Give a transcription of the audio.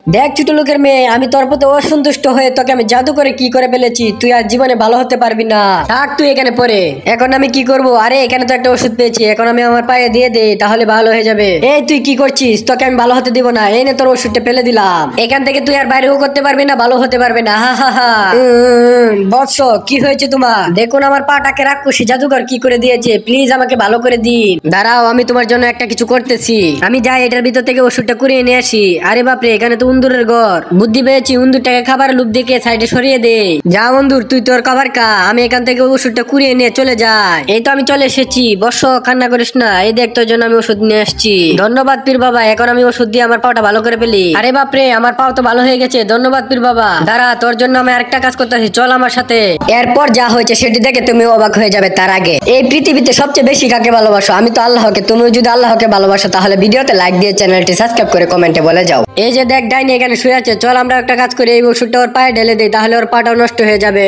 দেখ ছোট লোকের মেয়ে, আমি তোর প্রতি অসন্তুষ্ট হয়ে তোকে আমি জাদু করে কি করে ফেলেছি, তুই আর জীবনে ভালো হতে পারবি না। থাক তুই এখানে পড়ে। এখন আমি কি করব? আরে এখানে তো একটা ওষুধ পেয়েছি, এখন আমি আমার পায়ে দিয়ে দে, তাহলে ভালো হয়ে যাবে। এই তুই কি করছিস? তোকে আমি ভালো হতে দিব না। এই নে তোর ওষুধটা ফেলে দিলাম। এখান থেকে তুই আর বাইরেও করতে পারবি না, ভালো হতে পারবি না। হা হা হা। বৎস, কি হয়েছে তোমার? দেখুন আমার পাটাকে রাক্ষসী জাদুকর কি করে দিয়েছে, প্লিজ আমাকে ভালো করে দিন। দাঁড়াও, আমি তোমার জন্য একটা কিছু করতেছি। আমি যাই এটার ভিতর থেকে ওষুধটা কুড়িয়ে নিয়ে আসি। আরে বাপরে, এখানে তো উন্দুরের ঘর। বুদ্ধি পেয়েছি, উন্দুরটাকে খাবার লোভ দেখে সাইডে সরিয়ে দে। যা উন্দুর, তুই তোর খাবার খা, আমি এখান থেকে ওষুধটা কুড়িয়ে নিয়ে চলে যাই। এই তো আমি চলে এসেছি। বস, কান্না করিস না। এই দেখ তোর জন্য আমি ওষুধ নিয়ে আসছি। ধন্যবাদ পীর বাবা, এখন আমি ওষুধ দিয়ে আমার পাওটা ভালো করে ফেলি। আরে বাপরে, আমার পাও তো ভালো হয়ে গেছে। ধন্যবাদ পীর বাবা। দাঁড়া, তোর জন্য আমি আরেকটা কাজ করতেছি, চল আমার সাথে। এরপর যা হয়েছে সেটি দেখে তুমি অবাক হয়ে যাবে। তার আগে, এই পৃথিবীতে সবচেয়ে বেশি কাকে ভালোবাসো? আমি তো আল্লাহকে। তুমি যদি আল্লাহকে ভালোবাসো তাহলে ভিডিওতে লাইক দিয়ে চ্যানেলটি সাবস্ক্রাইব করে কমেন্টে বলে যাও। এই যে দেখ ডাইনি এখানে শুয়ে আছে, চল আমরা একটা কাজ করি, এই ওষুধটা ওর পায়ে ঢেলে দিই, তাহলে ওর পাটাও নষ্ট হয়ে যাবে।